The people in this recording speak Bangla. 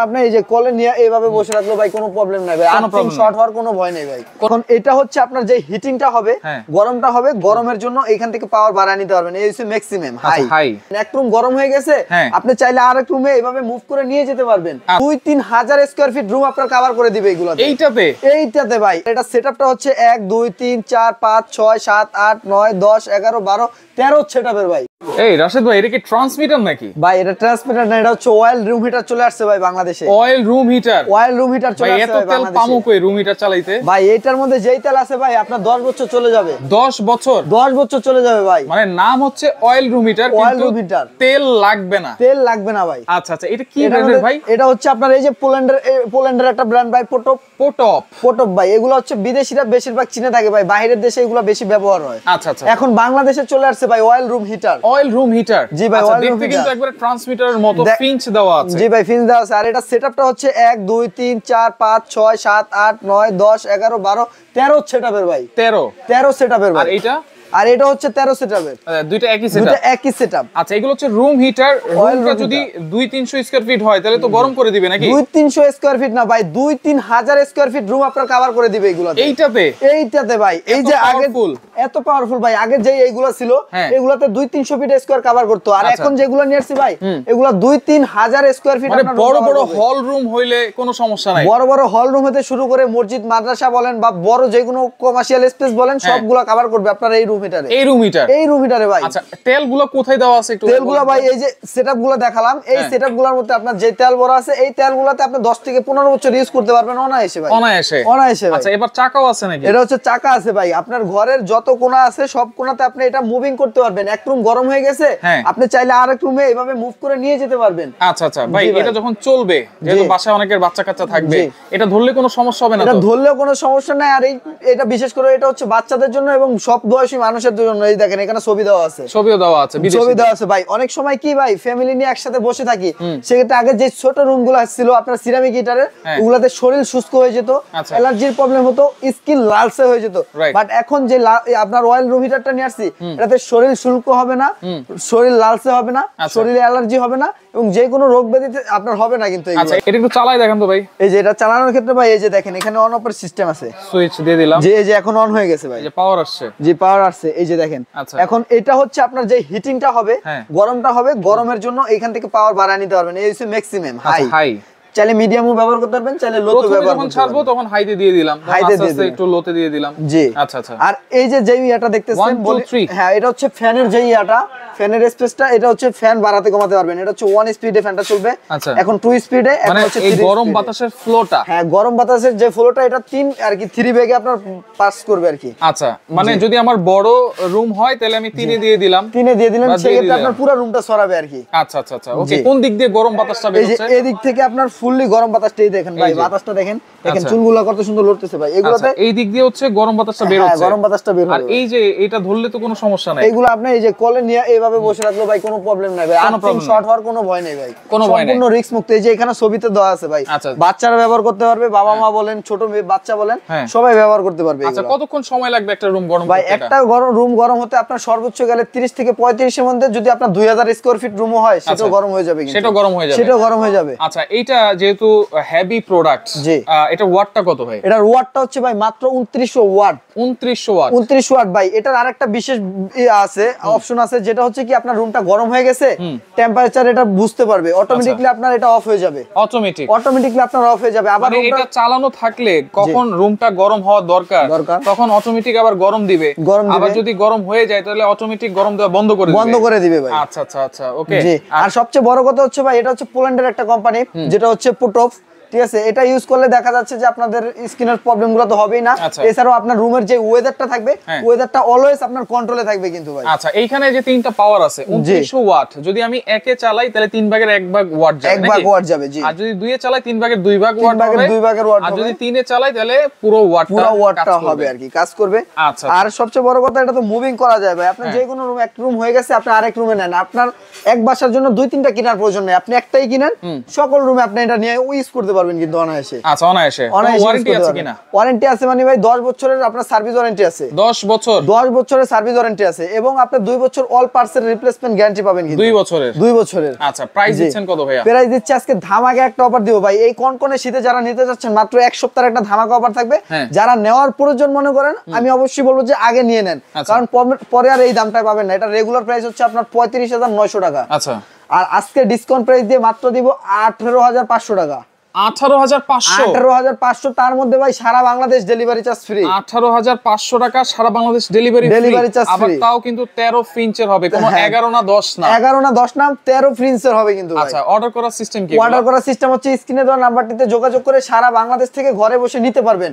আপনি এই যে কোলে নিয়ে এইভাবে বসে রাখলো ভাই কোনো প্রবলেম নাই ভাই, আর্থিং শর্ট হওয়ার কোনো ভয় নেই ভাই। এখন এটা হচ্ছে আপনার যে হিটিংটা হবে, গরমটা হবে, গরমের জন্য এইখান থেকে পাওয়ার বাড়ায় নিতে পারবেন। এই হচ্ছে ম্যাক্সিমাম হাই। এক রুম গরম হয়ে গেছে, আপনি চাইলে আরেক রুমে এইভাবে মুভ করে নিয়ে যেতে পারবেন। 2-3 হাজার স্কয়ার ফিট রুম আপনার কভার করে দিবে এগুলোতে। এইটাতে ভাই এটা সেটআপটা হচ্ছে 1 2 3 4 5 6 7 8 9 10 11 12 13 সেটআপের ভাই। এই রাশেদ ভাই, এটা কি ট্রান্সমিটার নাকি? ভাই এটা ট্রান্সমিটার না, এটা হচ্ছে অয়েল রুম হিটার চলে আসছে ভাই বাংলাদেশে। অয়েল রুম হিটার চলে আসছে ভাই, এত তেল পামো কই রুম হিটার চালাইতে? ভাই এটার মধ্যে যেই তেল আছে ভাই আপনার 10 বছর চলে যাবে। 10 বছর চলে যাবে ভাই। মানে নাম হচ্ছে অয়েল রুম হিটার, কিন্তু তেল লাগবে না ভাই। আচ্ছা আচ্ছা, এটা কি ব্র্যান্ডের ভাই? এটা হচ্ছে আপনার এই যে পোল্যান্ডের একটা ব্র্যান্ড ভাই, পোটপ ভাই। এগুলো হচ্ছে বিদেশিরা বেশিরভাগ চীনে থাকে ভাই, বাইরের দেশে এগুলো বেশি ব্যবহার হয়। আচ্ছা আচ্ছা, এখন বাংলাদেশে চলে আসছে ভাই অয়েল রুম হিটার। জি ভাই, দেখতে কিন্তু একবারে ট্রান্সমিটারের মতো ফিঞ্চ দেওয়া আছে। জি ভাই, ফিঞ্চ দেওয়া আছে। আর এটা সেটআপটা হচ্ছে 1 2 3 4 5 6 7 8 9 10 11 12 13 সেটআপের ভাই। 13 সেটআপের ভাই। আর এটা হচ্ছে 13 সেটআপের। দুইটা একই সেটআপ। আচ্ছা, এগুলো হচ্ছে রুম হিটার। রুমটা যদি 2-300 স্কয়ার ফিট হয় তাহলে তো গরম করে দিবে নাকি? 2-300 স্কয়ার ফিট না ভাই, 2-3 হাজার স্কয়ার ফিট রুম আপনার কভার করে দিবে এগুলোতে। এইটাতে ভাই, এই যে আগে এত পাওয়ারফুল ভাই, আগে যে এইগুলো ছিল এগুলাতে 2-300 ফিট স্কয়ার কভার করতো। আর এখন যেগুলো নিয়েছি ভাই এগুলা 2-3 হাজার স্কয়ার ফিট। মানে বড় বড় হল রুম হইলে কোনো সমস্যা নাই। বড় বড় হল রুম হতে শুরু করে মসজিদ মাদ্রাসা বলেন বা বড় যে কোনো কমার্শিয়াল স্পেস বলেন সবগুলো কভার করবে আপনার এই রুম হিটারে। এই রুম হিটারে ভাই। আচ্ছা, তেলগুলো কোথায় দেওয়া আছে একটু? তেলগুলো ভাই এই যে সেটআপগুলো দেখালাম, এই সেটআপগুলোর মধ্যে আপনার যে তেল ভরা আছে এই তেলগুলোতে আপনি 10 থেকে 15 বছর ইউজ করতে পারবেন অনায়াসে ভাই। অনায়াসে। আচ্ছা, এবার চাকাও আছে নাকি? এটা হচ্ছে চাকা আছে ভাই। আপনার ঘরের যত কোণা আছে সব কোণাতে আপনি এটা মুভিং করতে পারবেন। এক রুম গরম হয়ে গেছে, আপনি চাইলে আরেক রুমে এইভাবে মুভ করে নিয়ে যেতে পারবেন। আচ্ছা আচ্ছা ভাই, এটা যখন চলবে, যেহেতু বাসায় অনেকের বাচ্চা কাচ্চা থাকবে, এটা ধরলে কোনো সমস্যা হবে না? এটা ধরলেও কোনো সমস্যা নাই। আর এটা বিশেষ করে এটা হচ্ছে বাচ্চাদের জন্য এবং সব বয়সী মানুষের জন্য। এই দেখেন এখানে ছবিও দেওয়া আছে ভাই। অনেক সময় কি ভাই ফ্যামিলি নিয়ে একসাথে বসে থাকি, সেক্ষেত্রে আগে যে ছোট রুম গুলো ছিল আপনার সিরামিক হিটারের, ওগুলাতে শরীর শুষ্ক হয়ে যেত, অ্যালার্জির প্রবলেম হতো, স্কিন লালচে হয়ে যেত। বাট এখন যে আপনার অয়েল রুম হিটারটা নিয়ে আসছি, এটাতে শরীর শুষ্ক হবে না, শরীর লালচে হবে না, শরীরে অ্যালার্জি হবে না এবং যে কোনো রোগ ব্যাধি আপনার হবে না। কিন্তু আচ্ছা, এটা একটু চালাই দেখেন তো ভাই। এই যে এটা চালানোর ক্ষেত্রে ভাই এই যে দেখেন এখানে অন অফের সিস্টেম আছে। সুইচ দিয়ে দিলাম, যে এই যে এখন অন হয়ে গেছে ভাই, যে পাওয়ার আসছে। জি পাওয়ার আসছে, এই যে দেখেন। এখন এটা হচ্ছে আপনার যে হিটিংটা হবে, গরমটা হবে, গরমের জন্য এইখান থেকে পাওয়ার বাড়ায় নিতে পারবেন। এই হচ্ছে ম্যাক্সিমাম হাই। চাইলে মিডিয়ামও ব্যবহার করতে পারবেন, চাইলে লোতে ব্যবহার করতে পারবেন। তখন হাইতে দিয়ে দিলাম, একটু লোতে দিয়ে দিলাম। জি আচ্ছা আচ্ছা। আর এই যে এটা দেখতেছেন, হ্যাঁ এটা হচ্ছে ফ্যানের যে ফ্যানের স্পেসটা, এটা হচ্ছে ফ্যান বাড়াতে কমাতে পারবেন। এটা হচ্ছে 1 স্পিডে ফ্যানটা চলবে, এখন 2 স্পিডে, এখন হচ্ছে এই গরম বাতাসের ফ্লোটা। হ্যাঁ, গরম বাতাসের যে ফ্লোটা এটা 3 আর কি 3 বেগে আপনার পাস করবে আর কি। আচ্ছা, মানে যদি আমার বড় রুম হয় তাহলে আমি 3 এ দিয়ে দিলাম, সেই ক্ষেত্রে আপনার পুরো রুমটা ছড়াবে আর কি। আচ্ছা আচ্ছা আচ্ছা, ওকে। কোন দিক দিয়ে গরম বাতাসটা বের হচ্ছে? এই দিক থেকে আপনার ফুললি গরম বাতাসটাই দেখেন ভাই, বাতাসটা দেখেন চুলগুলো কত সুন্দর লড়তেছে ভাই। এগুলোতে এই দিক দিয়ে হচ্ছে গরম বাতাসটা বের হচ্ছে। গরম বাতাসটা বের হবে। আর এই যে এটা ধরলে তো কোনো সমস্যা নাই। এগুলো আপনি এই যে কোলে নিয়ে এইভাবে বসে রাখলো ভাই কোনো প্রবলেম নাই ভাই, আর্থিং শর্ট হওয়ার কোনো ভয় নেই ভাই, সম্পূর্ণ রিস্ক মুক্ত। এই যে এখানে ছবিতে দেওয়া আছে ভাই, বাচ্চারা ব্যবহার করতে পারবে, বাবা মা বলেন, ছোট বাচ্চা বলেন, সবাই ব্যবহার করতে পারবে। আচ্ছা, কতক্ষণ সময় লাগবে একটা রুম গরম ভাই? একটা রুম গরম হতে আপনার সর্বোচ্চ গেলে 30 থেকে 35 এর মধ্যে, যদি আপনার 2000 স্কয়ার ফিট রুমও হয় সেটাও গরম হয়ে যাবে। সেটাও গরম হয়ে যাবে। আচ্ছা, এইটা যেহেতু হেভি প্রোডাক্ট, এটা ওয়াটটা কত ভাই? এটার ওয়াটটা হচ্ছে ভাই মাত্র 2900 ওয়াট। 2900 ওয়াট ভাই। এটার আরেকটা বিশেষ আছে, অপশন আছে, যেটা হচ্ছে কি আপনার রুমটা গরম হয়ে গেছে, টেম্পারেচার এটা বুঝতে পারবে, অটোমেটিক্যালি আপনার এটা অফ হয়ে যাবে। অটোমেটিক্যালি আপনার অফ হয়ে যাবে। আবার এটা চালানো থাকলে কখন রুমটা গরম হওয়া দরকার তখন অটোমেটিক আবার গরম দিবে। আবার যদি গরম হয়ে যায় তাহলে অটোমেটিক গরম দেওয়া বন্ধ করে দিবে ভাই। আচ্ছা আচ্ছা আচ্ছা, ওকে। আর সবচেয়ে বড় কথা হচ্ছে ভাই, এটা হচ্ছে পোল্যান্ডের একটা কোম্পানি, যেটা হচ্ছে পোটপ, ঠিক আছে? এটা ইউজ করলে দেখা যাচ্ছে যে আপনাদের স্কিনের প্রবলেম গুলো তো হবেই না, এছাড়াও আপনার রুমের যে ওয়েদারটা থাকবে, ওয়েদারটা অলওয়েজ আপনার কন্ট্রোলে থাকবে কিন্তু ভাই। আচ্ছা, এইখানে যে 3টা পাওয়ার আছে 2900 ওয়াট, যদি আমি একে চালাই তাহলে 3 ভাগের 1 ভাগ ওয়াট যাবে, 1 ভাগ ওয়াট যাবে। জি। আর যদি 2 এ চালাই 3 ভাগের 2 ভাগ ওয়াট হবে, আর যদি 3 এ চালাই তাহলে পুরো ওয়াটটা হবে আর কি, কাজ করবে। আচ্ছা, আর সবচেয়ে বড় কথা, এটা তো মুভিং করা যায় ভাই। আপনি যে কোনো রুম, এক রুম হয়ে গেছে, আপনি আরেক রুমে নেন, আপনার এক বাসার জন্য 2-3টা কেনার প্রয়োজন নেই, আপনি একটাই কিনেন, সকল রুমে আপনি এটা নিয়ে ইউজ করতে পারবেন। পারবেন কিন্তু অনায়াসে। আচ্ছা, অনায়াসে। ওয়ারেন্টি আছে কিনা? ওয়ারেন্টি আছে মানে ভাই 10 বছরের আপনার সার্ভিস ওয়ারেন্টি আছে। 10 বছর? 10 বছরের সার্ভিস ওয়ারেন্টি আছে এবং আপনি 2 বছর অল পার্টসের রিপ্লেসমেন্ট গ্যারান্টি পাবেন কিন্তু। 2 বছরের? 2 বছরের। আচ্ছা, প্রাইস দিচ্ছেন কত ভাইয়া? প্রাইস দিচ্ছি আজকে ধামাকা একটা অফার দিব ভাই। এই কনকনে শীতে যারা নিতে যাচ্ছেন মাত্র 1 সপ্তাহের একটা ধামাকা অফার থাকবে। যারা নেওয়ার প্রয়োজন মনে করেন আমি অবশ্যই বলবো যে আগে নিয়ে নেন, কারণ পরে আর এই দামটা পাবেন না। এটা রেগুলার প্রাইস হচ্ছে আপনার 35,900 টাকা। আচ্ছা, আর আজকে ডিসকাউন্ট প্রাইস দিয়ে মাত্র দিব 18,500 টাকা। 18,500? তার মধ্যে ভাই সারা বাংলাদেশ ডেলিভারি চার্জ ফ্রি। 18,500 টাকা সারা বাংলাদেশ ডেলিভারি চার্জ ফ্রি। আবার তাও কিন্তু 13 ইঞ্চের হবে, কোনো 11 না 10 না। 11 না 10 না, 13 ইঞ্চের হবে কিন্তু। আচ্ছা, অর্ডার করার সিস্টেম কি? অর্ডার করার সিস্টেম হচ্ছে স্ক্রিনে দেওয়া নাম্বারটিতে যোগাযোগ করে সারা বাংলাদেশ থেকে ঘরে বসে নিতে পারবেন।